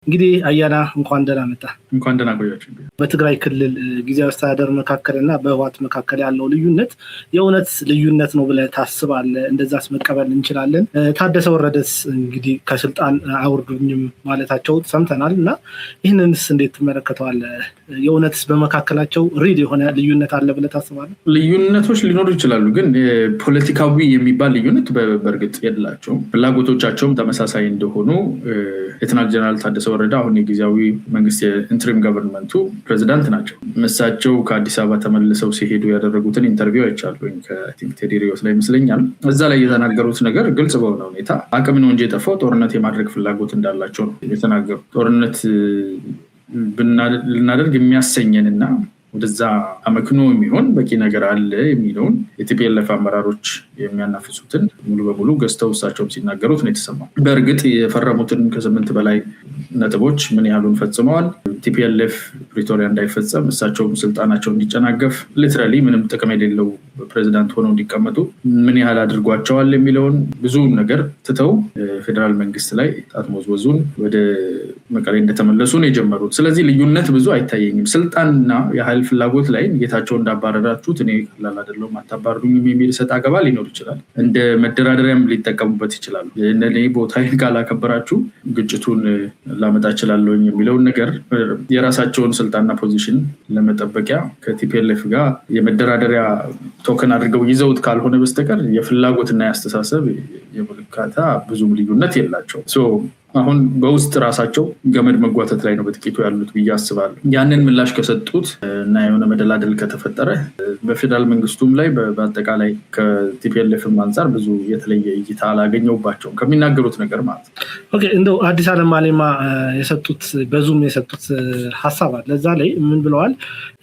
እንግዲህ አያና እንኳን ደህና መጣ። እንኳን ደህና ቆያችሁ። በትግራይ ክልል ጊዜያዊ አስተዳደር መካከልና በህወሓት መካከል ያለው ልዩነት የእውነት ልዩነት ነው ብለህ ታስባለህ? እንደዛስ መቀበል እንችላለን? ታደሰ ወረደስ እንግዲህ ከስልጣን አውርዱኝም ማለታቸው ሰምተናል እና ይህንንስ እንዴት ትመለከተዋለህ? የእውነትስ በመካከላቸው ሪል የሆነ ልዩነት አለ ብለህ ታስባለህ? ልዩነቶች ሊኖሩ ይችላሉ፣ ግን ፖለቲካዊ የሚባል ልዩነት በእርግጥ የላቸውም። ፍላጎቶቻቸውም ተመሳሳይ እንደሆኑ ሌተናል ጀነራል ታደሰ ወረደ አሁን የጊዜያዊ መንግስት የኢንትሪም ገቨርንመንቱ ፕሬዚዳንት ናቸው። እሳቸው ከአዲስ አበባ ተመልሰው ሲሄዱ ያደረጉትን ኢንተርቪው አይቻለሁ ከቴዲ ሪዮት ላይ ይመስለኛል። እዛ ላይ የተናገሩት ነገር ግልጽ በሆነ ሁኔታ አቅም ነው እንጂ የጠፋው ጦርነት የማድረግ ፍላጎት እንዳላቸው ነው የተናገሩት። ጦርነት ልናደርግ የሚያሰኘንና ወደዛ አመክኖ የሚሆን በቂ ነገር አለ የሚለውን የቲፒኤልኤፍ አመራሮች የሚያናፍሱትን ሙሉ በሙሉ ገዝተው እሳቸውም ሲናገሩት ነው የተሰማው። በእርግጥ የፈረሙትን ከ8 በላይ ነጥቦች ምን ያህሉን ፈጽመዋል? ቲፒኤልኤፍ ፕሪቶሪያ እንዳይፈጸም እሳቸውም ስልጣናቸው እንዲጨናገፍ ሊትራሊ ምንም ጥቅም የሌለው ፕሬዚዳንት ሆነው እንዲቀመጡ ምን ያህል አድርጓቸዋል የሚለውን ብዙ ነገር ትተው ፌዴራል መንግስት ላይ ጣት መወዝወዙን ወደ መቀሌ እንደተመለሱ ነው የጀመሩት። ስለዚህ ልዩነት ብዙ አይታየኝም። ስልጣንና የኃይል ፍላጎት ላይ ጌታቸው እንዳባረራችሁት እኔ ቀላል አይደለም አታባርሩኝም የሚል ሰጥ አገባ ሊኖር ይችላል። እንደ መደራደሪያም ሊጠቀሙበት ይችላሉ። እኔ ቦታዬን ካላከበራችሁ ግጭቱን ላመጣ እችላለሁ የሚለውን ነገር የራሳቸውን ስልጣንና ፖዚሽን ለመጠበቂያ ከቲፒኤልኤፍ ጋር የመደራደሪያ ቶከን አድርገው ይዘውት ካልሆነ በስተቀር የፍላጎትና የአስተሳሰብ የመልካታ ብዙም ልዩነት የላቸው። አሁን በውስጥ ራሳቸው ገመድ መጓተት ላይ ነው በጥቂቱ ያሉት ብዬ አስባለሁ። ያንን ምላሽ ከሰጡት እና የሆነ መደላደል ከተፈጠረ በፌዴራል መንግስቱም ላይ በአጠቃላይ ከቲፒኤልኤፍም አንጻር ብዙ የተለየ እይታ አላገኘውባቸውም ከሚናገሩት ነገር ማለት ነው። ኦኬ፣ እንደው አዲስ ዓለም ማሌማ የሰጡት በዙም የሰጡት ሀሳብ አለ። እዛ ላይ ምን ብለዋል?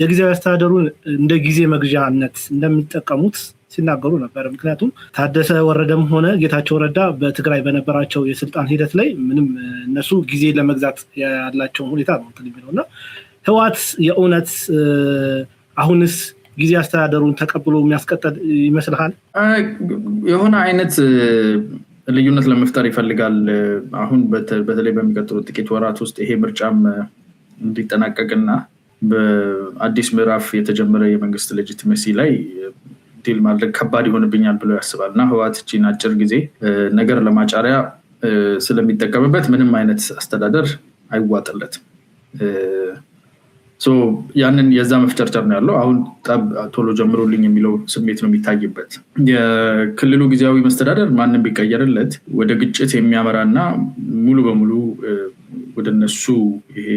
የጊዜያዊ አስተዳደሩን እንደ ጊዜ መግዣነት እንደሚጠቀሙት ሲናገሩ ነበር። ምክንያቱም ታደሰ ወረደም ሆነ ጌታቸው ረዳ በትግራይ በነበራቸው የስልጣን ሂደት ላይ ምንም እነሱ ጊዜ ለመግዛት ያላቸውን ሁኔታ ነው የሚለውና ህወሓት የእውነት አሁንስ ጊዜ አስተዳደሩን ተቀብሎ የሚያስቀጥል ይመስልሃል? የሆነ አይነት ልዩነት ለመፍጠር ይፈልጋል። አሁን በተለይ በሚቀጥሉት ጥቂት ወራት ውስጥ ይሄ ምርጫም እንዲጠናቀቅና በአዲስ ምዕራፍ የተጀመረ የመንግስት ሌጂቲሜሲ ላይ ዲል ማድረግ ከባድ ይሆንብኛል ብሎ ያስባል እና ህወሓት እቺን አጭር ጊዜ ነገር ለማጫሪያ ስለሚጠቀምበት ምንም አይነት አስተዳደር አይዋጥለትም። ያንን የዛ መፍጨርጨር ነው ያለው። አሁን ቶሎ ጀምሮልኝ የሚለው ስሜት ነው የሚታይበት። የክልሉ ጊዜያዊ መስተዳደር ማንም ቢቀየርለት ወደ ግጭት የሚያመራና ሙሉ በሙሉ ወደ እነሱ ይሄ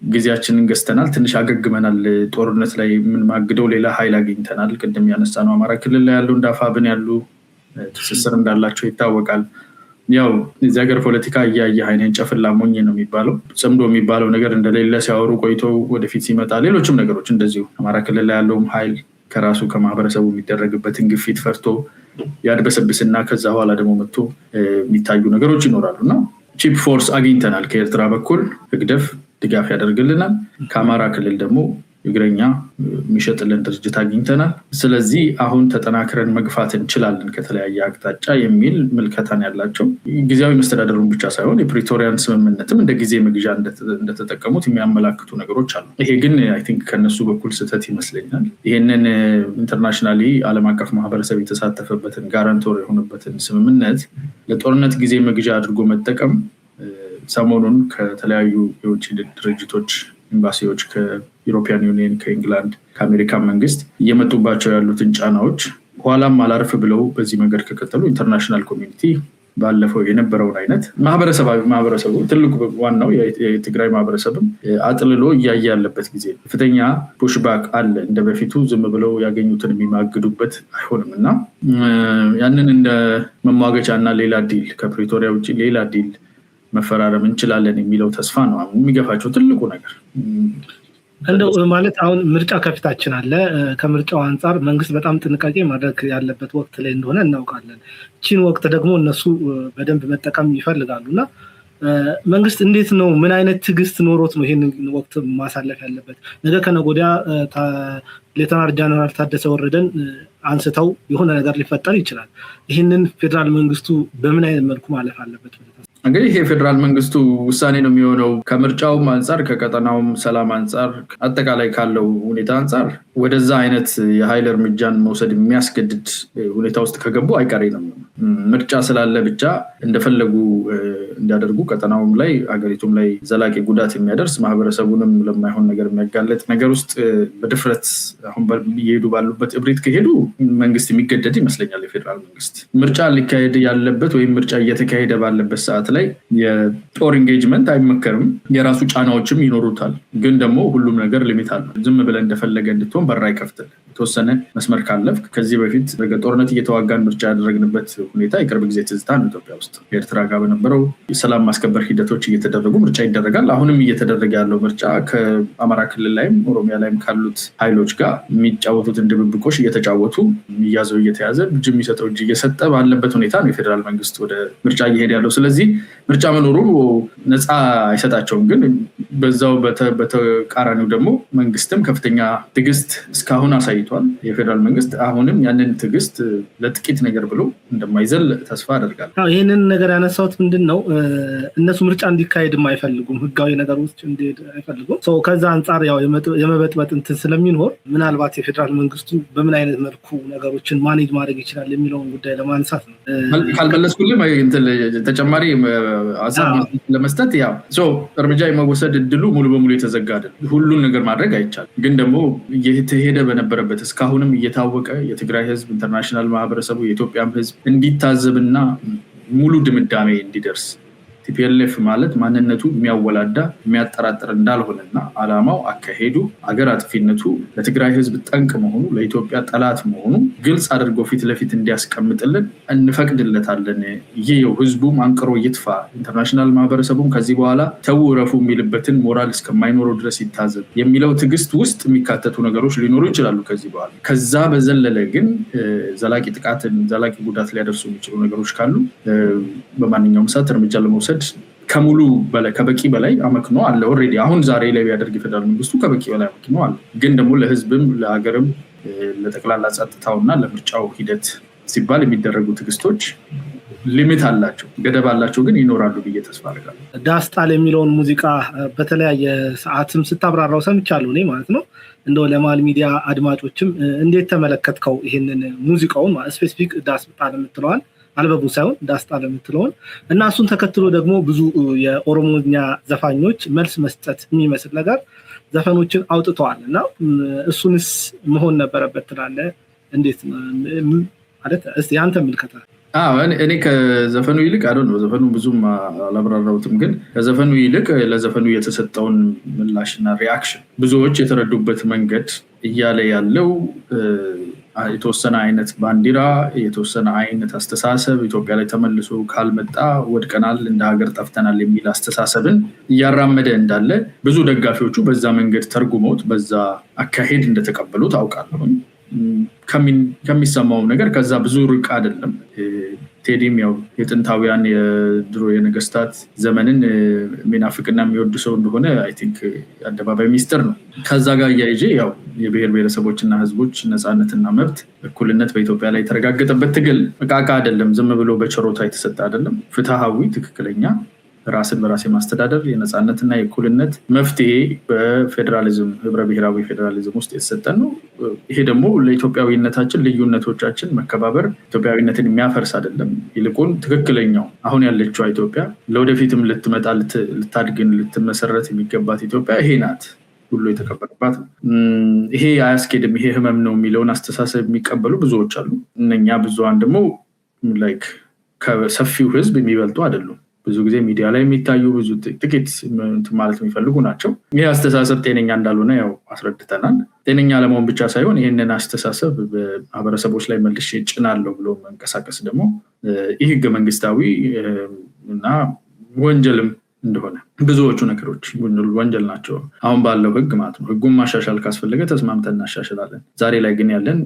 ጊዜያችንን ገዝተናል፣ ትንሽ አገግመናል፣ ጦርነት ላይ ምን ማግደው ሌላ ኃይል አግኝተናል። ቅድም ያነሳ ነው አማራ ክልል ላይ ያለው እንዳፋብን ያሉ ትስስር እንዳላቸው ይታወቃል። ያው እዚህ ሀገር ፖለቲካ እያየ አይነን ጨፍላ ሞኝ ነው የሚባለው። ጽምዶ የሚባለው ነገር እንደሌለ ሲያወሩ ቆይተው ወደፊት ሲመጣ ሌሎችም ነገሮች እንደዚሁ አማራ ክልል ላይ ያለውም ኃይል ከራሱ ከማህበረሰቡ የሚደረግበትን ግፊት ፈርቶ ያድበሰብስና ከዛ በኋላ ደግሞ መጥቶ የሚታዩ ነገሮች ይኖራሉ እና ቺፕ ፎርስ አግኝተናል። ከኤርትራ በኩል ህግደፍ ድጋፍ ያደርግልናል። ከአማራ ክልል ደግሞ እግረኛ የሚሸጥልን ድርጅት አግኝተናል። ስለዚህ አሁን ተጠናክረን መግፋት እንችላለን ከተለያየ አቅጣጫ የሚል ምልከታን ያላቸው ጊዜያዊ መስተዳደሩን ብቻ ሳይሆን የፕሪቶሪያን ስምምነትም እንደ ጊዜ መግዣ እንደተጠቀሙት የሚያመላክቱ ነገሮች አሉ። ይሄ ግን አይ ቲንክ ከነሱ በኩል ስህተት ይመስለኛል። ይሄንን ኢንተርናሽናሊ ዓለም አቀፍ ማህበረሰብ የተሳተፈበትን ጋራንቶር የሆነበትን ስምምነት ለጦርነት ጊዜ መግዣ አድርጎ መጠቀም ሰሞኑን ከተለያዩ የውጭ ድርጅቶች ኤምባሲዎች ከዩሮፒያን ዩኒየን፣ ከኢንግላንድ፣ ከአሜሪካ መንግስት እየመጡባቸው ያሉትን ጫናዎች ኋላም አላርፍ ብለው በዚህ መንገድ ከቀጠሉ ኢንተርናሽናል ኮሚኒቲ ባለፈው የነበረውን አይነት ማህበረሰቡ ትልቁ ዋናው የትግራይ ማህበረሰብም አጥልሎ እያየ ያለበት ጊዜ ከፍተኛ ፑሽባክ አለ። እንደ በፊቱ ዝም ብለው ያገኙትን የሚማግዱበት አይሆንም እና ያንን እንደ መሟገቻ እና ሌላ ዲል ከፕሪቶሪያ ውጭ ሌላ ዲል መፈራረም እንችላለን የሚለው ተስፋ ነው የሚገፋቸው ትልቁ ነገር። እንደው ማለት አሁን ምርጫ ከፊታችን አለ። ከምርጫው አንጻር መንግስት በጣም ጥንቃቄ ማድረግ ያለበት ወቅት ላይ እንደሆነ እናውቃለን። እቺን ወቅት ደግሞ እነሱ በደንብ መጠቀም ይፈልጋሉና መንግስት እንዴት ነው ምን አይነት ትዕግስት ኖሮት ነው ይሄን ወቅት ማሳለፍ ያለበት? ነገ ከነገ ወዲያ ሌተናል ጀነራል ታደሰ ወረደን አንስተው የሆነ ነገር ሊፈጠር ይችላል። ይሄንን ፌደራል መንግስቱ በምን አይነት መልኩ ማለፍ አለበት? እንግዲህ ይሄ ፌደራል መንግስቱ ውሳኔ ነው የሚሆነው። ከምርጫውም አንጻር ከቀጠናውም ሰላም አንጻር አጠቃላይ ካለው ሁኔታ አንጻር ወደዛ አይነት የኃይል እርምጃን መውሰድ የሚያስገድድ ሁኔታ ውስጥ ከገቡ አይቀሬ ነው። ምርጫ ስላለ ብቻ እንደፈለጉ እንዲያደርጉ ቀጠናውም ላይ አገሪቱም ላይ ዘላቂ ጉዳት የሚያደርስ ማህበረሰቡንም ለማይሆን ነገር የሚያጋለጥ ነገር ውስጥ በድፍረት አሁን እየሄዱ ባሉበት እብሪት ከሄዱ መንግስት የሚገደድ ይመስለኛል። የፌደራል መንግስት ምርጫ ሊካሄድ ያለበት ወይም ምርጫ እየተካሄደ ባለበት ሰዓት ላይ የጦር ኢንጌጅመንት አይመከርም። የራሱ ጫናዎችም ይኖሩታል። ግን ደግሞ ሁሉም ነገር ሊሚት አለው። ዝም ብለን እንደፈለገ እንድትሆን በር አይከፍትል። የተወሰነ መስመር ካለፍክ ከዚህ በፊት ጦርነት እየተዋጋን ምርጫ ያደረግንበት ሁኔታ የቅርብ ጊዜ ትዝታ ነው። ኢትዮጵያ ውስጥ ኤርትራ ጋር በነበረው የሰላም ማስከበር ሂደቶች እየተደረጉ ምርጫ ይደረጋል። አሁንም እየተደረገ ያለው ምርጫ ከአማራ ክልል ላይም ኦሮሚያ ላይም ካሉት ኃይሎች ጋር የሚጫወቱትን ድብብቆሽ እየተጫወቱ እያዘው እየተያዘ እጅ የሚሰጠው እጅ እየሰጠ ባለበት ሁኔታ ነው የፌዴራል መንግስት ወደ ምርጫ እየሄደ ያለው። ስለዚህ ምርጫ መኖሩ ነፃ አይሰጣቸውም። ግን በዛው በተቃራኒው ደግሞ መንግስትም ከፍተኛ ትዕግስት እስካሁን አሳይቷል። የፌደራል መንግስት አሁንም ያንን ትዕግስት ለጥቂት ነገር ብሎ እንደማይዘል ተስፋ አደርጋለሁ። ይህንን ነገር ያነሳሁት ምንድን ነው እነሱ ምርጫ እንዲካሄድም አይፈልጉም፣ ህጋዊ ነገር ውስጥ እንዲሄድ አይፈልጉም። ከዛ አንጻር ያው የመበጥበጥ እንትን ስለሚኖር ምናልባት የፌደራል መንግስቱ በምን አይነት መልኩ ነገሮችን ማኔጅ ማድረግ ይችላል የሚለውን ጉዳይ ለማንሳት ነው። ካልመለስኩልም ተጨማሪ ሀሳብ ለመስጠት ያው እርምጃ የመወሰድ እድሉ ሙሉ በሙሉ የተዘጋ አይደለም። ሁሉን ነገር ማድረግ አይቻልም። ግን ደግሞ እየተሄደ በነበረበት እስካሁንም እየታወቀ የትግራይ ህዝብ፣ ኢንተርናሽናል ማህበረሰቡ፣ የኢትዮጵያም ህዝብ እንዲታዘብና ሙሉ ድምዳሜ እንዲደርስ ቲፒኤልኤፍ ማለት ማንነቱ የሚያወላዳ የሚያጠራጥር እንዳልሆነና አላማው፣ አካሄዱ፣ አገር አጥፊነቱ ለትግራይ ህዝብ ጠንቅ መሆኑ፣ ለኢትዮጵያ ጠላት መሆኑ ግልጽ አድርጎ ፊት ለፊት እንዲያስቀምጥልን እንፈቅድለታለን። ይሄው ህዝቡም አንቅሮ ይጥፋ፣ ኢንተርናሽናል ማህበረሰቡም ከዚህ በኋላ ተው ረፉ የሚልበትን ሞራል እስከማይኖረው ድረስ ይታዘብ የሚለው ትዕግስት ውስጥ የሚካተቱ ነገሮች ሊኖሩ ይችላሉ ከዚህ በኋላ። ከዛ በዘለለ ግን ዘላቂ ጥቃትን፣ ዘላቂ ጉዳት ሊያደርሱ የሚችሉ ነገሮች ካሉ በማንኛውም ሰዓት እርምጃ ለመውሰድ ከሙሉ በላይ ከበቂ በላይ አመክኖ አለ። ኦልሬዲ አሁን ዛሬ ላይ ቢያደርግ የፌደራል መንግስቱ ከበቂ በላይ አመክኖ አለ። ግን ደግሞ ለህዝብም ለሀገርም ለጠቅላላ ጸጥታውና ለምርጫው ሂደት ሲባል የሚደረጉ ትዕግስቶች ሊሚት አላቸው፣ ገደብ አላቸው። ግን ይኖራሉ ብዬ ተስፋ አደርጋለሁ። ዳስጣል የሚለውን ሙዚቃ በተለያየ ሰዓትም ስታብራራው ሰምቻለሁ እኔ ማለት ነው። እንደው ለማል ሚዲያ አድማጮችም እንዴት ተመለከትከው ይሄንን ሙዚቃውን ስፔሲፊክ ዳስጣል የምትለዋል አልበቡ ሳይሆን ዳስጣል የምትለውን እና እሱን ተከትሎ ደግሞ ብዙ የኦሮሞኛ ዘፋኞች መልስ መስጠት የሚመስል ነገር ዘፈኖችን አውጥተዋል እና እሱንስ መሆን ነበረበት ትላለህ? እንዴት ማለት እስቲ አንተ ምልከታ። እኔ ከዘፈኑ ይልቅ ነው ዘፈኑ ብዙም አላብራራሁትም፣ ግን ከዘፈኑ ይልቅ ለዘፈኑ የተሰጠውን ምላሽና ሪአክሽን ብዙዎች የተረዱበት መንገድ እያለ ያለው የተወሰነ አይነት ባንዲራ፣ የተወሰነ አይነት አስተሳሰብ ኢትዮጵያ ላይ ተመልሶ ካልመጣ ወድቀናል፣ እንደ ሀገር ጠፍተናል የሚል አስተሳሰብን እያራመደ እንዳለ ብዙ ደጋፊዎቹ በዛ መንገድ ተርጉመውት በዛ አካሄድ እንደተቀበሉ ታውቃለሁ። ከሚሰማው ነገር ከዛ ብዙ ርቅ አይደለም። ቴዲም ያው የጥንታውያን የድሮ የነገስታት ዘመንን የሚናፍቅና የሚወድ ሰው እንደሆነ አይ ቲንክ አደባባይ ሚስጥር ነው። ከዛ ጋር እያይዤ ያው የብሔር ብሔረሰቦችና ህዝቦች ነፃነትና መብት እኩልነት በኢትዮጵያ ላይ የተረጋገጠበት ትግል እቃቃ አይደለም፣ ዝም ብሎ በችሮታ የተሰጠ አይደለም። ፍትሃዊ፣ ትክክለኛ ራስን በራስ የማስተዳደር የነፃነትና የእኩልነት መፍትሄ በፌዴራሊዝም ህብረ ብሔራዊ ፌዴራሊዝም ውስጥ የተሰጠን ነው። ይሄ ደግሞ ለኢትዮጵያዊነታችን ልዩነቶቻችን መከባበር ኢትዮጵያዊነትን የሚያፈርስ አይደለም። ይልቁን ትክክለኛው አሁን ያለችው ኢትዮጵያ ለወደፊትም ልትመጣ ልታድግን ልትመሰረት የሚገባት ኢትዮጵያ ይሄ ናት ሁሉ የተከበረባት ነው። ይሄ አያስኬድም፣ ይሄ ህመም ነው የሚለውን አስተሳሰብ የሚቀበሉ ብዙዎች አሉ። እነኛ ብዙሃን ደግሞ ላይክ ከሰፊው ህዝብ የሚበልጡ አይደሉም። ብዙ ጊዜ ሚዲያ ላይ የሚታዩ ብዙ ጥቂት ማለት የሚፈልጉ ናቸው። ይህ አስተሳሰብ ጤነኛ እንዳልሆነ ያው አስረድተናል። ጤነኛ ለመሆን ብቻ ሳይሆን ይህንን አስተሳሰብ በማህበረሰቦች ላይ መልሼ ጭናለሁ ብሎ መንቀሳቀስ ደግሞ ይህ ህገ መንግስታዊ እና ወንጀልም እንደሆነ ብዙዎቹ ነገሮች ወንጀል ናቸው አሁን ባለው ህግ ማለት ነው። ህጉን ማሻሻል ካስፈለገ ተስማምተን እናሻሽላለን። ዛሬ ላይ ግን ያለን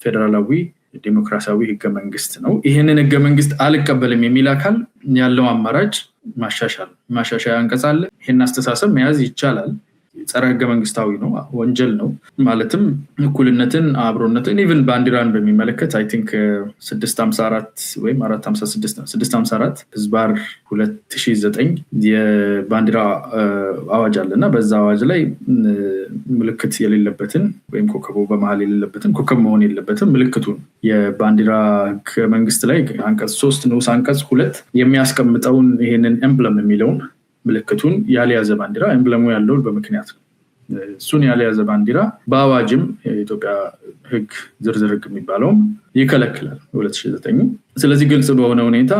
ፌዴራላዊ ዲሞክራሲያዊ ህገ መንግስት ነው። ይህንን ህገ መንግስት አልቀበልም የሚል አካል ያለው አማራጭ ማሻሻያ አንቀጽ አለ። ይህን አስተሳሰብ መያዝ ይቻላል። ጸረ ህገ መንግስታዊ ነው፣ ወንጀል ነው። ማለትም እኩልነትን፣ አብሮነትን ኢቭን ባንዲራን በሚመለከት አይ ቲንክ 654 ወይም 456 ነው 654 ህዝባር 2009 የባንዲራ አዋጅ አለና በዛ አዋጅ ላይ ምልክት የሌለበትን ወይም ኮከቡ በመሃል የሌለበትን ኮከብ መሆን የሌለበትን ምልክቱን የባንዲራ ህገ መንግስት ላይ አንቀጽ 3 ንዑስ አንቀጽ 2 የሚያስቀምጠውን ይሄንን ኤምብለም የሚለውን ምልክቱን ያልያዘ ባንዲራ ኤምብለሙ ያለው በምክንያት ነው። እሱን ያልያዘ ባንዲራ በአዋጅም የኢትዮጵያ ህግ ዝርዝር ህግ የሚባለው ይከለክላል 2009። ስለዚህ ግልጽ በሆነ ሁኔታ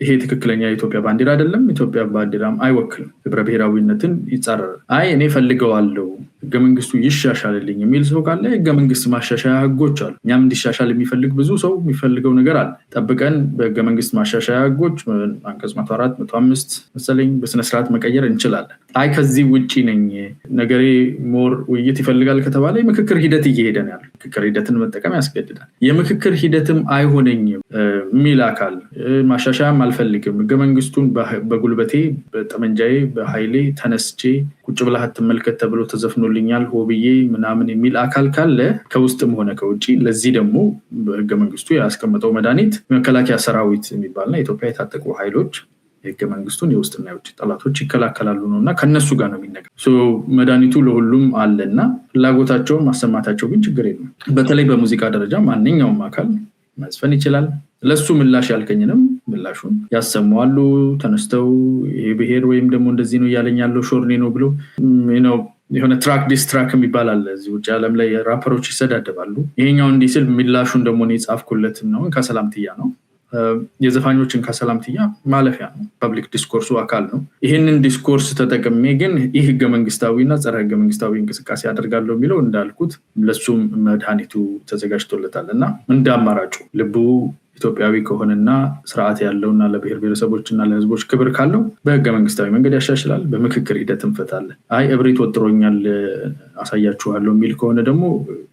ይሄ ትክክለኛ የኢትዮጵያ ባንዲራ አይደለም፣ ኢትዮጵያ ባንዲራም አይወክልም፣ ህብረ ብሔራዊነትን ይጻረራል። አይ እኔ ፈልገዋለሁ ህገ መንግስቱ ይሻሻልልኝ የሚል ሰው ካለ ህገ መንግስት ማሻሻያ ህጎች አሉ። እኛም እንዲሻሻል የሚፈልግ ብዙ ሰው የሚፈልገው ነገር አለ። ጠብቀን በህገ መንግስት ማሻሻያ ህጎች አንቀጽ 104 105 መሰለኝ በስነ ስርዓት መቀየር እንችላለን። አይ ከዚህ ውጪ ነኝ ነገሬ ሞር ውይይት ይፈልጋል ከተባለ የምክክር ሂደት እየሄደ ነው ያለው። ምክክር ሂደትን መጠቀም ያስገድዳል። የምክክር ሂደትም አይሆነኝም ሚል አካል ማሻሻያም አልፈልግም፣ ህገ መንግስቱን በጉልበቴ በጠመንጃዬ በኃይሌ ተነስቼ ቁጭ ብለህ አትመልከት ተብሎ ተዘፍኖልኛል ሆብዬ ምናምን የሚል አካል ካለ ከውስጥም ሆነ ከውጪ ለዚህ ደግሞ በህገ መንግስቱ ያስቀመጠው መድኃኒት መከላከያ ሰራዊት የሚባልና ኢትዮጵያ የታጠቁ ኃይሎች ህገ መንግስቱን የውስጥና የውጭ ጠላቶች ይከላከላሉ ነውና ከነሱ ጋር ነው የሚነገር። መድኃኒቱ ለሁሉም አለና ፍላጎታቸውን ማሰማታቸው ግን ችግር የለም። በተለይ በሙዚቃ ደረጃ ማንኛውም አካል ማስፈን ይችላል። ለሱ ምላሽ ያልከኝንም ምላሹን ያሰማዋሉ። ተነስተው ይሄ ብሔር ወይም ደግሞ እንደዚህ ነው እያለኝ ያለው ሾርኔ ነው ብሎ የሆነ ትራክ ዲስትራክ የሚባል አለ እዚህ ውጭ ዓለም ላይ ራፐሮች ይሰዳደባሉ። ይሄኛው እንዲህ ስል ምላሹን ደግሞ እኔ ጻፍኩለት ነው ከሰላምትያ ነው። የዘፋኞችን ከሰላምትያ ማለፊያ ነው፣ ፐብሊክ ዲስኮርሱ አካል ነው። ይሄንን ዲስኮርስ ተጠቅሜ ግን ይህ ህገ መንግስታዊና ጸረ ህገ መንግስታዊ እንቅስቃሴ አደርጋለሁ የሚለው እንዳልኩት ለሱም መድኃኒቱ ተዘጋጅቶለታል እና እንደ አማራጩ ልቡ ኢትዮጵያዊ ከሆነና ስርዓት ያለውና ለብሔር ብሔረሰቦችና ለህዝቦች ክብር ካለው በህገ መንግስታዊ መንገድ ያሻሽላል፣ በምክክር ሂደት እንፈታለን። አይ እብሪት ወጥሮኛል አሳያችኋለሁ የሚል ከሆነ ደግሞ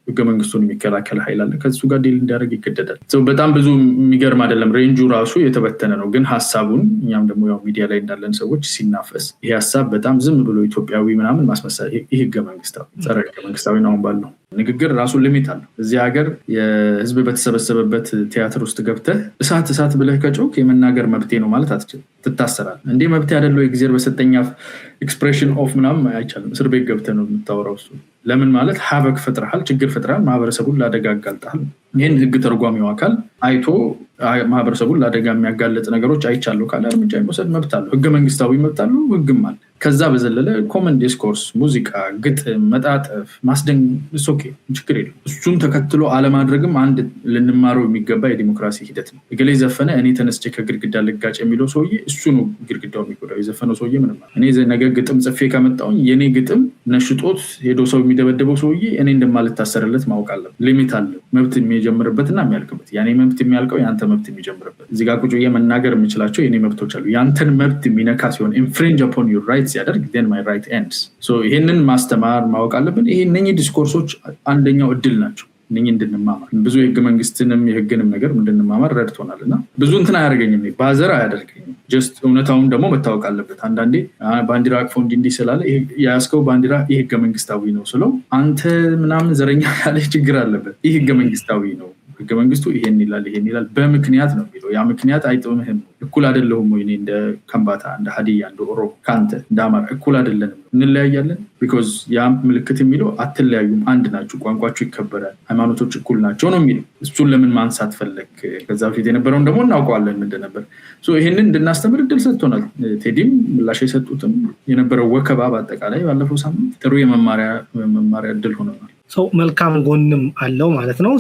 ህገ መንግስቱን የሚከላከል ኃይል አለ፣ ከሱ ጋር ዲል እንዲያደርግ ይገደዳል። በጣም ብዙ የሚገርም አይደለም፣ ሬንጁ ራሱ የተበተነ ነው። ግን ሀሳቡን እኛም ደግሞ ያው ሚዲያ ላይ እንዳለን ሰዎች ሲናፈስ ይሄ ሀሳብ በጣም ዝም ብሎ ኢትዮጵያዊ ምናምን ማስመሰል ይህ ህገ መንግስታዊ ጸረ ህገ መንግስታዊ ነው ባለው ንግግር ራሱ ሊሚት አለው። እዚህ ሀገር የህዝብ በተሰበሰበበት ቲያትር ውስጥ ገብተህ እሳት ብለህ ከጮክ የመናገር መብቴ ነው ማለት አትችልም፣ ትታሰራል። እንዴ መብቴ አይደለው የእግዚአብሔር በሰጠኛ ኤክስፕሬሽን ኦፍ ምናምን አይቻልም። እስር ቤት ገብተህ ነው የምታወራው። እሱ ለምን ማለት ሀበክ ፈጥረሃል፣ ችግር ፈጥረሃል፣ ማህበረሰቡን ለአደጋ አጋልጠሃል። ይህን ህግ ተርጓሚው አካል አይቶ ማህበረሰቡን ለአደጋ የሚያጋልጥ ነገሮች አይቻለሁ ካለ እርምጃ የመውሰድ መብት አለው። ህገ መንግስታዊ መብት አለው፣ ህግም አለ። ከዛ በዘለለ ኮመን ዲስኮርስ፣ ሙዚቃ፣ ግጥም፣ መጣጥፍ፣ ማስደንገጥ ኦኬ ችግር የለም። እሱን ተከትሎ አለማድረግም አንድ ልንማረው የሚገባ የዲሞክራሲ ሂደት ነው። እገሌ ዘፈነ እኔ ተነስቼ ከግድግዳ ልጋጭ የሚለው ሰውዬ እሱ ነው ግድግዳው የሚጎዳው። የዘፈነው ሰውዬ ምንም እኔ ነገ ግጥም ጽፌ ከመጣሁኝ የኔ ግጥም ነሽጦት ሄዶ ሰው የሚደበደበው ሰውዬ እኔ እንደማልታሰርለት ማወቅ አለበት። ሊሚት አለው መብት የሚጀምርበትና የሚያልቅበት። ያኔ መብት የሚያልቀው ያንተ መብት የሚጀምርበት። እዚህ ጋር ቁጭ ብዬ መናገር የምችላቸው የኔ መብቶች አሉ። ያንተን መብት የሚነካ ሲሆን ኢንፍሪንጅ upon your rights ሲያደርግ then my right ends። ይሄንን ማስተማር ማወቅ አለብን። ይሄ እነኚህ ዲስኮርሶች አንደኛው እድል ናቸው እነኚህ እንድንማማር። ብዙ የህገ መንግስትንም የህግንም ነገር እንድንማማር ረድቶናልና ብዙ እንትን አያደርገኝም፣ ባዘር አያደርገኝም። ጀስት እውነታውን ደግሞ መታወቅ አለበት። አንዳንዴ ባንዲራ አቅፎ እንዲህ ስላለ የያዝከው ባንዲራ ይህ ህገ መንግስታዊ ነው ስለው አንተ ምናምን ዘረኛ ያለ ችግር አለበት። ይህ ህገ መንግስታዊ ነው፣ ህገ መንግስቱ ይሄን ይላል በምክንያት ነው የሚለው። ያ ምክንያት አይጥምህም። እኩል አይደለሁም ወይ? እኔ እንደ ከምባታ፣ እንደ ሀዲያ፣ እንደ ኦሮሞ ካንተ እንደ አማራ እኩል አይደለንም፣ እንለያያለን። ቢኮዝ ያ ምልክት የሚለው አትለያዩም፣ አንድ ናችሁ፣ ቋንቋችሁ ይከበራል፣ ሃይማኖቶች እኩል ናቸው ነው የሚለው። እሱን ለምን ማንሳት ፈለግ? ከዛ በፊት የነበረውን ደግሞ እናውቀዋለን እንደነበር። ይሄንን እንድናስተምር እድል ሰጥቶናል። ቴዲም ምላሽ የሰጡትም የነበረው ወከባ በአጠቃላይ ባለፈው ሳምንት ጥሩ የመማሪያ እድል ሆነናል። ሰው መልካም ጎንም አለው ማለት ነው።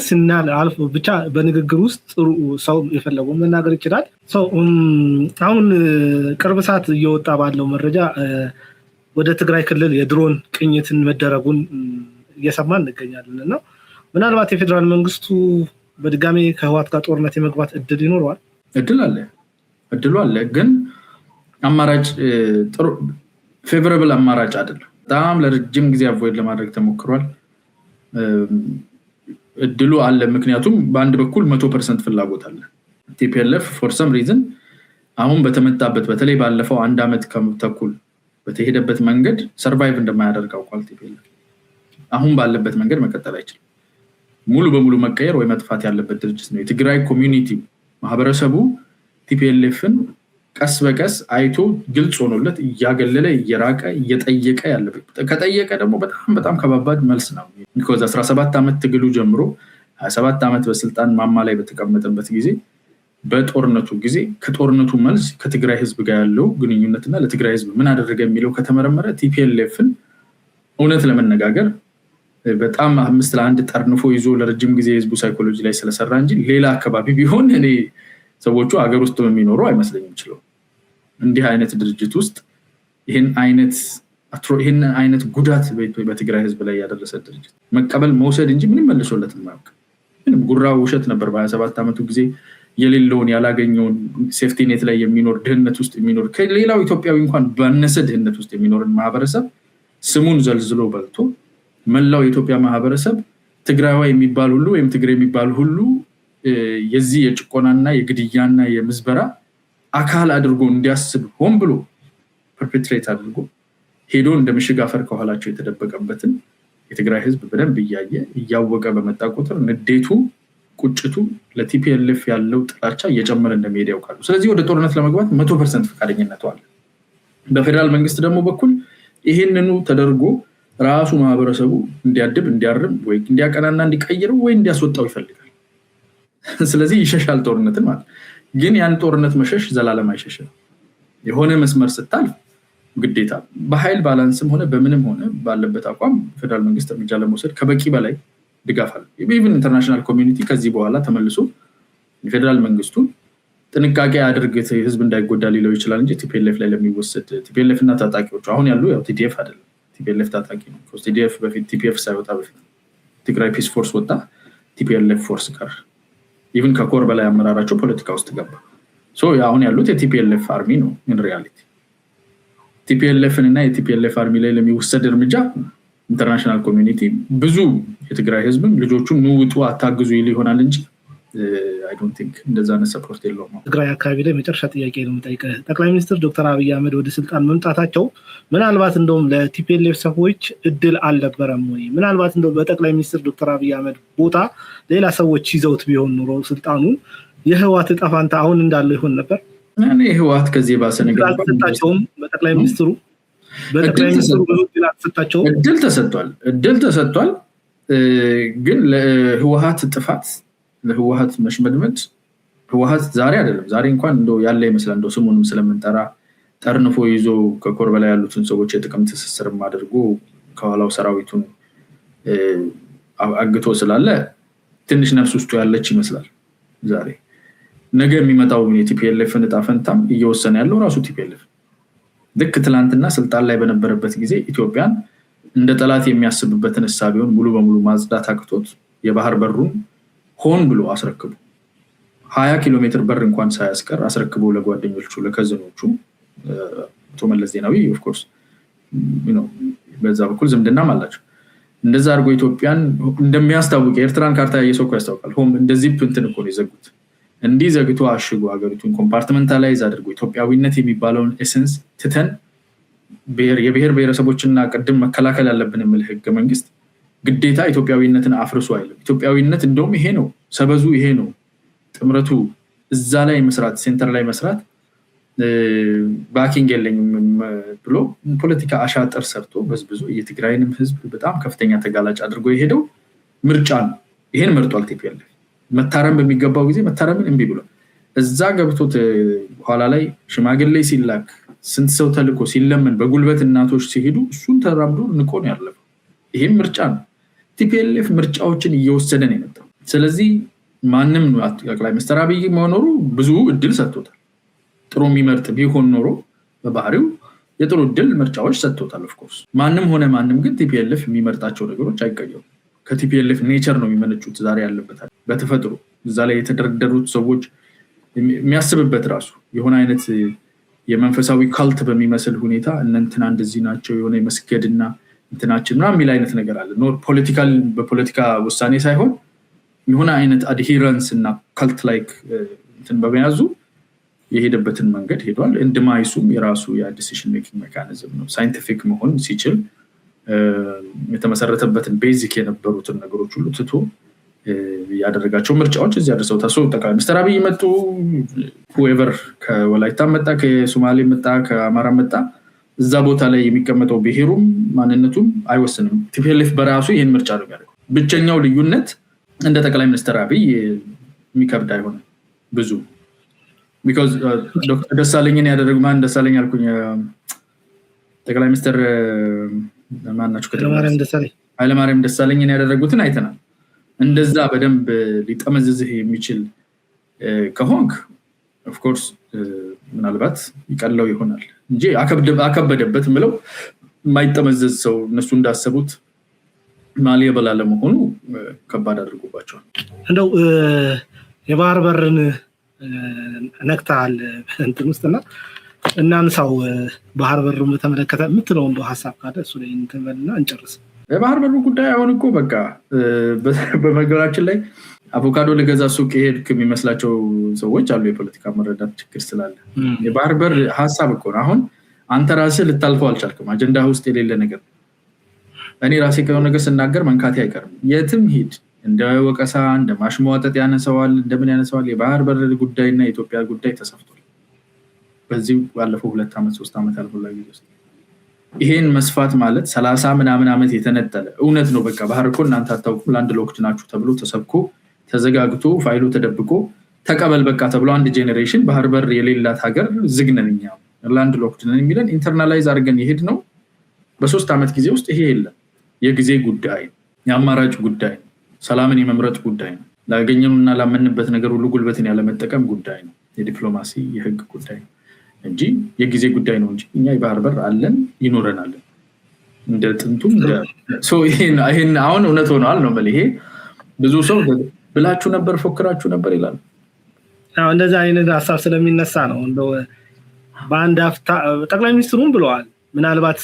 አልፎ ብቻ በንግግር ውስጥ ጥሩ ሰው የፈለገው መናገር ይችላል። አሁን ቅርብ ሰዓት እየወጣ ባለው መረጃ ወደ ትግራይ ክልል የድሮን ቅኝትን መደረጉን እየሰማን እንገኛለን እና ምናልባት የፌዴራል መንግስቱ በድጋሚ ከህወሓት ጋር ጦርነት የመግባት እድል ይኖረዋል? እድሉ አለ፣ ግን አማራጭ ጥሩ ፌቨራብል አማራጭ አይደለም። በጣም ለረጅም ጊዜ አቮይድ ለማድረግ ተሞክሯል። እድሉ አለ፣ ምክንያቱም በአንድ በኩል 100% ፍላጎት አለ። ቲፒኤልኤፍ ፎር ሰም ሪዝን አሁን በተመጣበት በተለይ ባለፈው አንድ አመት ከተኩል በተሄደበት መንገድ ሰርቫይቭ እንደማያደርግ አውቋል ቲፒኤልኤፍ። አሁን ባለበት መንገድ መቀጠል አይችልም። ሙሉ በሙሉ መቀየር ወይ መጥፋት ያለበት ድርጅት ነው። የትግራይ ኮሚኒቲ ማህበረሰቡ ቲፒኤልኤፍን ቀስ በቀስ አይቶ ግልጽ ሆኖለት እያገለለ እየራቀ እየጠየቀ ያለበት ከጠየቀ ደግሞ በጣም ከባባድ መልስ ነው። ቢኮዝ 17 ዓመት ትግሉ ጀምሮ 27 ዓመት በስልጣን ማማ ላይ በተቀመጠበት ጊዜ በጦርነቱ ጊዜ ከጦርነቱ መልስ ከትግራይ ህዝብ ጋር ያለው ግንኙነትና ለትግራይ ህዝብ ምን አደረገ የሚለው ከተመረመረ ቲፒኤልኤፍን እውነት ለመነጋገር በጣም 5-1 ጠርንፎ ይዞ ለረጅም ጊዜ ህዝቡ ሳይኮሎጂ ላይ ስለሰራ እንጂ ሌላ አካባቢ ቢሆን እኔ ሰዎቹ አገር ውስጥ የሚኖሩ አይመስለኝም ይችላል። እንዲህ አይነት ድርጅት ውስጥ ይሄን አይነት ጉዳት በትግራይ ህዝብ ላይ ያደረሰ ድርጅት መቀበል መውሰድ እንጂ ምንም መልሶለት የማያውቅ ምንም ጉራው ውሸት ነበር። በ27 ዓመቱ ጊዜ የሌለውን ያላገኘውን ሴፍቲ ኔት ላይ የሚኖር ድህነት ውስጥ የሚኖር ከሌላው ኢትዮጵያዊ እንኳን ባነሰ ድህነት ውስጥ የሚኖርን ማህበረሰብ ስሙን ዘልዝሎ በልቶ መላው የኢትዮጵያ ማህበረሰብ ትግራዋይ የሚባል ሁሉ ወይም ትግሬ የሚባል ሁሉ የዚህ የጭቆናና የግድያና የምዝበራ አካል አድርጎ እንዲያስብ ሆን ብሎ ፐርፔትሬት አድርጎ ሄዶ እንደ ምሽግ አፈር ከኋላቸው የተደበቀበትን የትግራይ ህዝብ በደንብ እያወቀ በመጣ ቁጥር ንዴቱ፣ ቁጭቱ ለቲፒኤልኤፍ ያለው ጥላቻ እየጨመረ እንደሚሄድ ያውቃሉ። ስለዚህ ወደ ጦርነት ለመግባት 100% ፈቃደኝነቱ አለ። በፌደራል መንግስት ደግሞ በኩል ይሄንኑ ተደርጎ ራሱ ማህበረሰቡ እንዲያድብ እንዲያርም ወይ እንዲያቀናና እንዲቀይረው ወይ እንዲያስወጣው ይፈልጋል። ስለዚህ ይሸሻል ጦርነትን ማለት ግን ያን ጦርነት መሸሽ ዘላለም አይሸሽም። የሆነ መስመር ስታልፍ ግዴታ በኃይል ባላንስም ሆነ በምንም ሆነ ባለበት አቋም ፌደራል መንግስት እርምጃ ለመውሰድ ከበቂ በላይ ድጋፍ አለ። ኢቭን ኢንተርናሽናል ኮሚኒቲ ከዚህ በኋላ ተመልሶ የፌደራል መንግስቱ ጥንቃቄ አድርግ ህዝብ እንዳይጎዳ ሊለው ይችላል እንጂ ቲፒኤልኤፍ ላይ ለሚወሰድ ቲፒኤልኤፍ እና ታጣቂዎቹ አሁን ያሉ ያው ቲዲኤፍ አይደለም ቲፒኤልኤፍ ታጣቂ ነው። ቲዲኤፍ በፊት ቲፒኤፍ ሳይወጣ በፊት ትግራይ ፒስ ፎርስ ወጣ፣ ቲፒኤልኤፍ ፎርስ ቀር። ኢቭን ከኮር በላይ አመራራቸው ፖለቲካ ውስጥ ገባ። ሶ አሁን ያሉት የቲፒኤልኤፍ አርሚ ነው ኢን ሪያሊቲ። ቲፒኤልኤፍን እና የቲፒኤልኤፍ አርሚ ላይ ለሚወሰድ እርምጃ ኢንተርናሽናል ኮሚኒቲ ብዙ የትግራይ ህዝብም ልጆቹን ንውጡ አታግዙ ይል ይሆናል እንጂ አይ ዶንት ቲንክ እንደዛ ነው ሰፖርት የለውም። ትግራይ አካባቢ ላይ መጨረሻ ጥያቄ ነው የምጠይቀህ። ጠቅላይ ሚኒስትር ዶክተር አብይ አህመድ ወደ ስልጣን መምጣታቸው ምናልባት እንደውም ለቲፒኤልኤፍ ሰዎች እድል አልነበረም ወይ? ምናልባት እንደውም በጠቅላይ ሚኒስትር ዶክተር አብይ አህመድ ቦታ ሌላ ሰዎች ይዘውት ቢሆን ኖሮ ስልጣኑ የህወሓት ዕጣ ፈንታ አሁን እንዳለው ይሆን ነበር? እኔ ህወሓት ከዚህ ባሰ ነገር አልተሰጣቸውም። በጠቅላይ ሚኒስትሩ ብዙ እድል ተሰጥቷል። ግን ለህወሓት ጥፋት ለህወሓት መሽመድመድ ህወሓት ዛሬ አይደለም ዛሬ እንኳን እንደው ያለ ይመስላል እንደው ስሙንም ስለምንጠራ ጠርንፎ ይዞ ከኮር በላይ ያሉትን ሰዎች የጥቅም ትስስርም አድርጎ ከኋላው ሰራዊቱን አግቶ ስላለ ትንሽ ነፍስ ውስጡ ያለች ይመስላል። ዛሬ ነገ የሚመጣው የቲፒኤልኤፍን ዕጣ ፈንታም እየወሰነ ያለው ራሱ ቲፒኤልኤፍ ልክ ትላንትና ስልጣን ላይ በነበረበት ጊዜ ኢትዮጵያን እንደ ጠላት የሚያስብበትን እሳቤውን ሙሉ በሙሉ ማጽዳት አቅቶት የባህር በሩን ሆን ብሎ አስረክቦ 20 ኪሎ ሜትር በር እንኳን ሳያስቀር አስረክቦ ለጓደኞቹ ለከዘኖቹ አቶ መለስ ዜናዊ ኦፍ ኮርስ በዛ በኩል ዝምድናም አላቸው። እንደዛ አድርጎ ኢትዮጵያን እንደሚያስታውቅ የኤርትራን ካርታ ያየሰው ያስታውቃል። ሆም እንደዚህ እንትን እኮ ነው የዘጉት። እንዲህ ዘግቶ አሽጎ ሀገሪቱን ኮምፓርትመንታላይዝ አድርጎ ኢትዮጵያዊነት የሚባለውን ኤሰንስ ትተን የብሔር ብሔረሰቦችና ቅድም መከላከል ያለብን የሚል ህገ መንግስት ግዴታ ኢትዮጵያዊነትን አፍርሱ አይልም። ኢትዮጵያዊነት እንደውም ይሄ ነው ሰበዙ፣ ይሄ ነው ጥምረቱ። እዛ ላይ መስራት ሴንተር ላይ መስራት ባኪንግ የለኝም ብሎ ፖለቲካ አሻጥር ሰርቶ በዝብዞ የትግራይንም ህዝብ በጣም ከፍተኛ ተጋላጭ አድርጎ የሄደው ምርጫ ነው። ይሄን መርጧል ቲፒኤልኤፍ። መታረም በሚገባው ጊዜ መታረምን እምቢ ብሏል። እዛ ገብቶት በኋላ ላይ ሽማግሌ ሲላክ ስንት ሰው ተልኮ ሲለምን በጉልበት እናቶች ሲሄዱ እሱን ተራምዶ ንቆ ነው ያለፈው። ይሄም ምርጫ ነው። ቲፒኤልኤፍ ምርጫዎችን እየወሰደ ነው የመጣው። ስለዚህ ማንም ጠቅላይ ሚኒስትር አብይ መኖሩ ብዙ እድል ሰጥቶታል። ጥሩ የሚመርጥ ቢሆን ኖሮ በባህሪው የጥሩ እድል ምርጫዎች ሰጥቶታል። ኦፍኮርስ ማንም ሆነ ማንም ግን ቲፒኤልኤፍ የሚመርጣቸው ነገሮች አይቀየሩም። ከቲፒኤልኤፍ ኔቸር ነው የሚመነጩት። ዛሬ ያለበታል በተፈጥሮ እዛ ላይ የተደረደሩት ሰዎች የሚያስብበት ራሱ የሆነ አይነት የመንፈሳዊ ካልት በሚመስል ሁኔታ እንትና እንደዚህ ናቸው የሆነ የመስገድና እንትናችን ምናምን የሚል አይነት ነገር አለ። ፖለቲካል በፖለቲካ ውሳኔ ሳይሆን የሆነ አይነት አድሄረንስ እና ካልት ላይክ እንትን በመያዙ የሄደበትን መንገድ ሄዷል። እንድማይሱም የራሱ የዲሲዥን ሜኪንግ ሜካኒዝም ነው። ሳይንቲፊክ መሆን ሲችል የተመሰረተበትን ቤዚክ የነበሩትን ነገሮች ሁሉ ትቶ ያደረጋቸው ምርጫዎች እዚህ አድርሰውታል። ጠቅላይ ሚኒስትር አብይ መጡ፣ whoever ከወላይታ መጣ፣ ከሶማሌ መጣ፣ ከአማራ መጣ፣ እዛ ቦታ ላይ የሚቀመጠው ብሔሩም ማንነቱም አይወስንም። ቲፒኤልኤፍ በራሱ ይህን ምርጫ ነው የሚያደርገው። ብቸኛው ልዩነት እንደ ጠቅላይ ሚኒስትር አብይ የሚከብድ አይሆንም ብዙ ቢኮዝ ዶክተር ደሳለኝን ያደረጉ ማን ደሳለኝ አልኩኝ ጠቅላይ ሚኒስትር ማናቸው ኃይለማርያም ደሳለኝን ያደረጉትን አይተናል። እንደዛ በደንብ ሊጠመዝዝህ የሚችል ከሆንክ ኦፍ ኮርስ ምናልባት ይቀለው ይሆናል እንጂ አከበደበት ምለው የማይጠመዘዝ ሰው እነሱ እንዳሰቡት ማሊየበል አለመሆኑ ከባድ አድርጎባቸዋል። እንደው የባህር በርን ነክተሃል እንትን ውስጥና እናንሳው ባህር በሩን በተመለከተ የምትለው እንደው ሀሳብ ካለ እሱ ላይ እንተመልና እንጨርስ። የባህር በሩ ጉዳይ አሁን እኮ በቃ በመገራችን ላይ አቮካዶ ለገዛ ሱቅ ሄድክ የሚመስላቸው ሰዎች አሉ። የፖለቲካ መረዳት ችግር ስላለ የባህር በር ሀሳብ እኮ ነው። አሁን አንተ ራስህ ልታልፈው አልቻልክም። አጀንዳ ውስጥ የሌለ ነገር እኔ ራሴ ከሆነ ነገር ስናገር መንካቴ አይቀርም። የትም ሂድ እንደ ወቀሳ እንደ ማሽሟጠጥ ያነሰዋል እንደምን ያነሰዋል። የባህር በር ጉዳይና የኢትዮጵያ ጉዳይ ተሰፍቷል። በዚህ ባለፈው 2 ዓመት 3 ዓመት ያልሞላ ጊዜ ውስጥ ይሄን መስፋት ማለት 30 ምናምን ዓመት የተነጠለ እውነት ነው። በቃ ባህር እኮ እናንተ አታውቁም ላንድ ሎክድ ናችሁ ተብሎ ተሰብኮ ተዘጋግቶ ፋይሉ ተደብቆ ተቀበል በቃ ተብሎ አንድ ጄኔሬሽን ባህር በር የሌላት ሀገር ዝግነንኛ ላንድ ሎክድ ነን የሚለን ኢንተርናላይዝ አድርገን ይሄድ ነው። በ3 ዓመት ጊዜ ውስጥ ይሄ የለም። የጊዜ ጉዳይ የአማራጭ ጉዳይ ነው። ሰላምን የመምረጥ ጉዳይ ነው። ላገኘኑና ላመንበት ነገር ሁሉ ጉልበትን ያለመጠቀም ጉዳይ ነው። የዲፕሎማሲ የህግ ጉዳይ ነው እንጂ የጊዜ ጉዳይ ነው እንጂ እኛ የባህር በር አለን ይኖረናል እንደ ጥንቱም ይሄን አሁን እውነት ሆነዋል ነው ማለት። ይሄ ብዙ ሰው ብላችሁ ነበር ፎክራችሁ ነበር ይላል። አዎ እንደዛ አይነት ሀሳብ ስለሚነሳ ነው። እንደው በአንድ አፍታ ጠቅላይ ሚኒስትሩም ብለዋል ምናልባት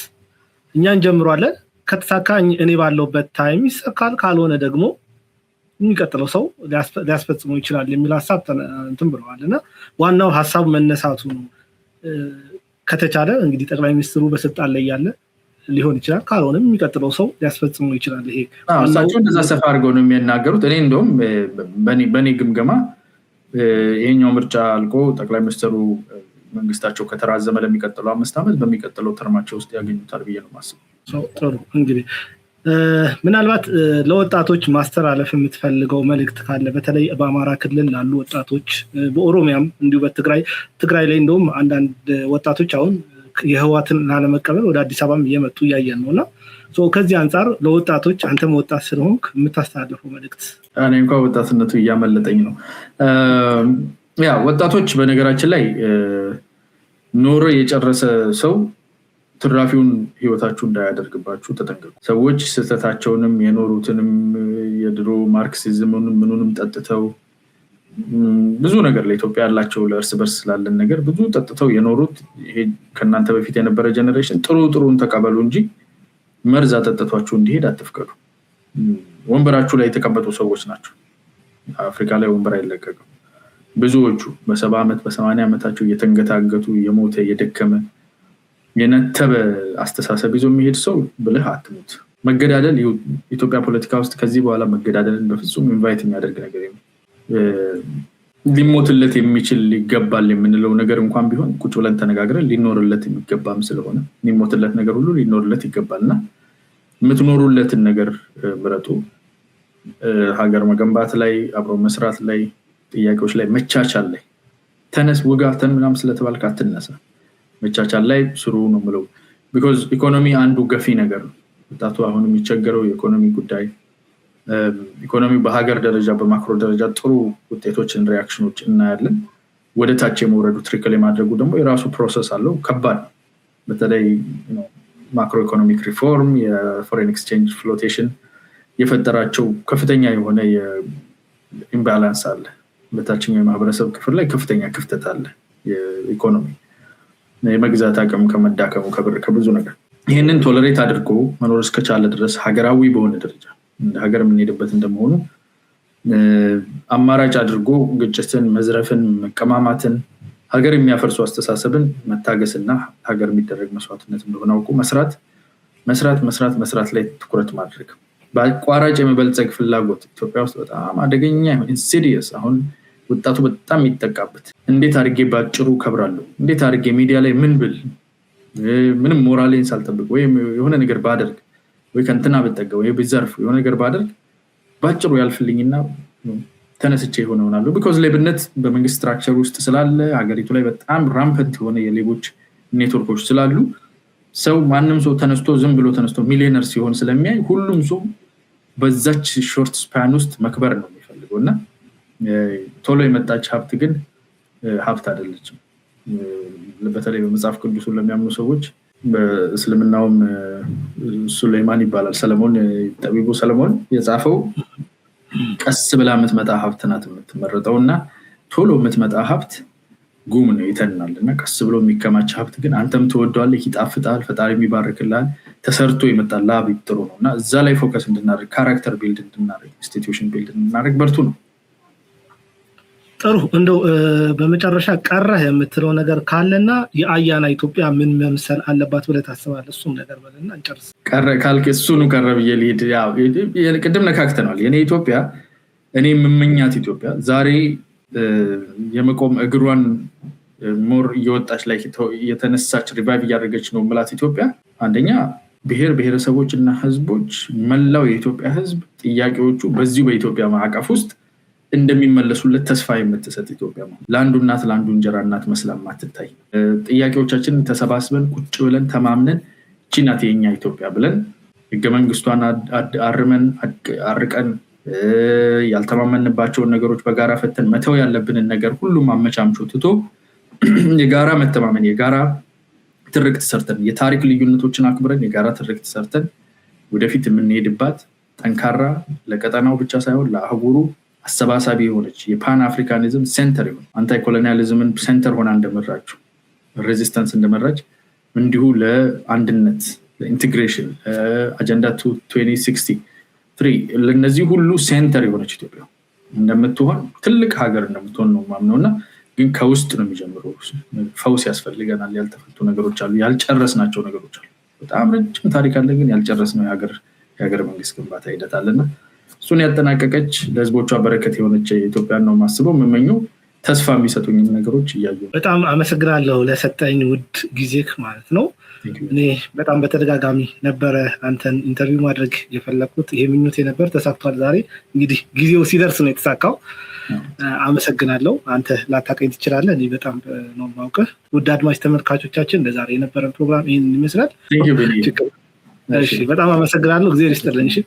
እኛን ጀምሯለን ከተሳካ እኔ ባለውበት ታይም ይሰካል፣ ካልሆነ ደግሞ የሚቀጥለው ሰው ሊያስፈጽመው ይችላል የሚል ሀሳብ እንትን ብለዋልና ዋናው ሀሳብ መነሳቱ ነው። ከተቻለ እንግዲህ ጠቅላይ ሚኒስትሩ በስልጣን ላይ ያለ ሊሆን ይችላል፣ ካልሆነም የሚቀጥለው ሰው ሊያስፈጽመው ይችላል። ይሄ እሳቸው እንደዛ ሰፋ አድርገው ነው የሚናገሩት። እኔ እንደውም በኔ ግምገማ ይሄኛው ምርጫ አልቆ ጠቅላይ ሚኒስትሩ መንግስታቸው ከተራዘመ ለሚቀጥለው 5 ዓመት በሚቀጥለው ተርማቸው ውስጥ ያገኙታል ብዬ ነው ማስበው። ጥሩ እንግዲህ ምናልባት ለወጣቶች ማስተላለፍ የምትፈልገው መልእክት ካለ በተለይ በአማራ ክልል ላሉ ወጣቶች፣ በኦሮሚያም እንዲሁ በትግራይ ላይ እንደውም አንዳንድ ወጣቶች አሁን የህዋትን ላለመቀበል ወደ አዲስ አበባም እየመጡ እያየን ነውና ከዚህ አንጻር ለወጣቶች አንተም ወጣት ስለሆንክ የምታስተላልፈው መልእክት? እኔ እንኳን ወጣትነቱ እያመለጠኝ ነው። ያ ወጣቶች በነገራችን ላይ ኖሮ የጨረሰ ሰው ትራፊውን ህይወታችሁ እንዳያደርግባችሁ ተጠንቀቁ። ሰዎች ስህተታቸውንም የኖሩትንም የድሮ ማርክሲዝምንም ምኑንም ጠጥተው ብዙ ነገር ለኢትዮጵያ ያላቸው ለእርስ በርስ ስላለን ነገር ብዙ ጠጥተው የኖሩት ይሄ ከእናንተ በፊት የነበረ ጀነሬሽን ጥሩን ተቀበሉ እንጂ መርዝ አጠጥቷችሁ እንዲሄድ አትፍቀዱ። ወንበራችሁ ላይ የተቀመጡ ሰዎች ናቸው። አፍሪካ ላይ ወንበር አይለቀቅም። ብዙዎቹ በ70 ዓመት በ80 ዓመታቸው እየተንገታገቱ የሞተ የደከመ የነተበ አስተሳሰብ ይዞ የሚሄድ ሰው ብለህ አትሙት። መገዳደል ኢትዮጵያ ፖለቲካ ውስጥ ከዚህ በኋላ መገዳደልን በፍጹም ኢንቫይት የሚያደርግ ነገር ነው። ሊሞትለት የሚችል ይገባል የምንለው ነገር እንኳን ቢሆን ቁጭ ብለን ተነጋግረን ሊኖርለት የሚገባም ስለሆነ የሚሞትለት ነገር ሁሉ ሊኖርለት ይገባልና የምትኖሩለትን ነገር ምረጡ። ሀገር መገንባት ላይ አብሮ መስራት ላይ ጥያቄዎች ላይ መቻቻል ላይ ተነስ ውጋተን ምናምን ስለተባልክ አትነሳ። መቻቻል ላይ ስሩ ነው የምለው። ቢኮዝ ኢኮኖሚ አንዱ ገፊ ነገር ነው። ወጣቱ አሁን የሚቸገረው የኢኮኖሚ ጉዳይ። ኢኮኖሚ በሀገር ደረጃ በማክሮ ደረጃ ጥሩ ውጤቶችን ሪያክሽኖች እናያለን። ወደ ታች የመውረዱ ትሪክል የማድረጉ ደግሞ የራሱ ፕሮሰስ አለው። ከባድ በተለይ ማክሮ ኢኮኖሚክ ሪፎርም የፎሬን ኤክስቼንጅ ፍሎቴሽን የፈጠራቸው ከፍተኛ የሆነ የኢምባላንስ አለ። በታችኛው የማህበረሰብ ክፍል ላይ ከፍተኛ ክፍተት አለ። የኢኮኖሚ የመግዛት አቅም ከመዳከሙ ከብር ከብዙ ነገር ይህንን ቶለሬት አድርጎ መኖር እስከቻለ ድረስ ሀገራዊ በሆነ ደረጃ እንደ ሀገር የምንሄድበት እንደመሆኑ አማራጭ አድርጎ ግጭትን፣ መዝረፍን፣ መቀማማትን ሀገር የሚያፈርሱ አስተሳሰብን መታገስና ሀገር የሚደረግ መስዋዕትነት እንደሆነ አውቁ መስራት ላይ ትኩረት ማድረግ በአቋራጭ የመበልጸግ ፍላጎት ኢትዮጵያ ውስጥ በጣም አደገኛ ኢንሲዲየስ አሁን ወጣቱ በጣም የሚጠቃበት እንዴት አድርጌ ባጭሩ ከብራለሁ እንዴት አድርጌ ሚዲያ ላይ ምን ብል ምንም ሞራሌን ሳልጠብቅ ወይ የሆነ ነገር ባደርግ ወይ ከንትና በተጠጋ ወይ ቢዘርፍ የሆነ ነገር ባደርግ ባጭሩ ያልፍልኝና ተነስቼ ይሆናሉ because ሌብነት በመንግስት ስትራክቸር ውስጥ ስላለ ሀገሪቱ ላይ በጣም ራምፐንት ሆነ የሌቦች ኔትወርኮች ስላሉ ሰው ማንንም ሰው ተነስቶ ዝም ብሎ ተነስቶ ሚሊዮነር ሲሆን ስለሚያይ ሁሉም ሰው በዛች ሾርት ስፓን ውስጥ መክበር ነው የሚፈልገውና ቶሎ የመጣች ሀብት ግን ሀብት አይደለችም በተለይ በመጽሐፍ ቅዱስ ለሚያምኑ ሰዎች በእስልምናውም ሱሌማን ይባላል ሰለሞን ጠቢቡ ሰለሞን የጻፈው ቀስ ብላ የምትመጣ ሀብት ናት የምትመረጠውና ቶሎ የምትመጣ ሀብት ጉም ነው ይተናልና ቀስ ብሎ የሚከማች ሀብት ግን አንተም ትወደዋለህ ይጣፍጣል ፈጣሪ የሚባርክልሃል ተሰርቶ ይመጣል ላብ ጥሩ ነውና እዛ ላይ ፎከስ እንድናደርግ ካራክተር ቢልድ እንድናደርግ ኢንስቲትዩሽን ቢልድ እንድናደርግ በርቱ ነው ጥሩ እንደው በመጨረሻ ቀረህ የምትለው ነገር ካለና የአያና ኢትዮጵያ ምን መምሰል አለባት ብለህ ታስባለህ እሱም ነገር በለና እንጨርስ ቀረ ካልክ እሱኑ ቀረ በየሊድ ያው ቅድም ነካክተናል የኔ ኢትዮጵያ እኔ የምመኛት ኢትዮጵያ ዛሬ የመቆም እግሯን ሞር እየወጣች ላይ የተነሳች ሪቫይቭ እያደረገች ነው ማለት ኢትዮጵያ አንደኛ ብሔረሰቦችና ህዝቦች መላው የኢትዮጵያ ህዝብ ጥያቄዎቹ በዚሁ በኢትዮጵያ ማዕቀፍ ውስጥ እንደሚመለሱለት ተስፋ የምትሰጥ ኢትዮጵያ ማለት ለአንዱ እናት ለአንዱ እንጀራ እናት መስላም አትታይ ጥያቄዎቻችንን ተሰባስበን ቁጭ ብለን ተማምነን ቺናት የኛ ኢትዮጵያ ብለን ህገ መንግስቷን አርመን አርቀን ያልተማመንባቸውን ነገሮች በጋራ ፈተን መተው ያለብንን ነገር ሁሉም አመቻምቾ ትቶ የጋራ መተማመን የጋራ ትርክት ሰርተን የታሪክ ልዩነቶችን አክብረን የጋራ ትርክት ሰርተን ወደፊት የምንሄድባት ጠንካራ ለቀጠናው ብቻ ሳይሆን ለአህጉሩ አሰባሳቢ የሆነች የፓን አፍሪካኒዝም ሴንተር ይሁን አንታይ ኮሎኒያሊዝምን ሴንተር ሆና እንደመራችሁ ሬዚስተንስ እንደመራች እንዲሁ ለአንድነት ለኢንቲግሬሽን አጀንዳ 2063 ለነዚህ ሁሉ ሴንተር የሆነች ኢትዮጵያ እንደምትሆን ትልቅ ሀገር እንደምትሆን ነው ማምነውና ግን ከውስጥ ነው የሚጀምረው ፈውስ ያስፈልገናል ያልተፈቱ ነገሮች አሉ ያልጨረስናቸው ነገሮች አሉ በጣም ረጅም ታሪክ አለ ግን ያልጨረስነው የሀገር መንግስት ግንባታ ሂደት አለና እሱን ያጠናቀቀች ለህዝቦቿ በረከት የሆነች ኢትዮጵያን ነው ማስበው መመኘው ተስፋ የሚሰጡኝ ነገሮች እያዩ በጣም አመሰግናለሁ ለሰጠኝ ውድ ጊዜክ ማለት ነው እኔ በጣም በተደጋጋሚ ነበር አንተን ኢንተርቪው ማድረግ የፈለኩት ይሄ ምኞቴ ነበር ተሳክቷል ዛሬ እንግዲህ ጊዜው ሲደርስ ነው የተሳካው አመሰግናለሁ አንተ ላታቀኝ ትችላለህ እኔ በጣም ነው ማውቀህ ውድ አድማጭ ተመልካቾቻችን ለዛሬ የነበረን ፕሮግራም ይሄን ይመስላል እሺ በጣም አመሰግናለሁ እግዚአብሔር ይስጥልኝ እሺ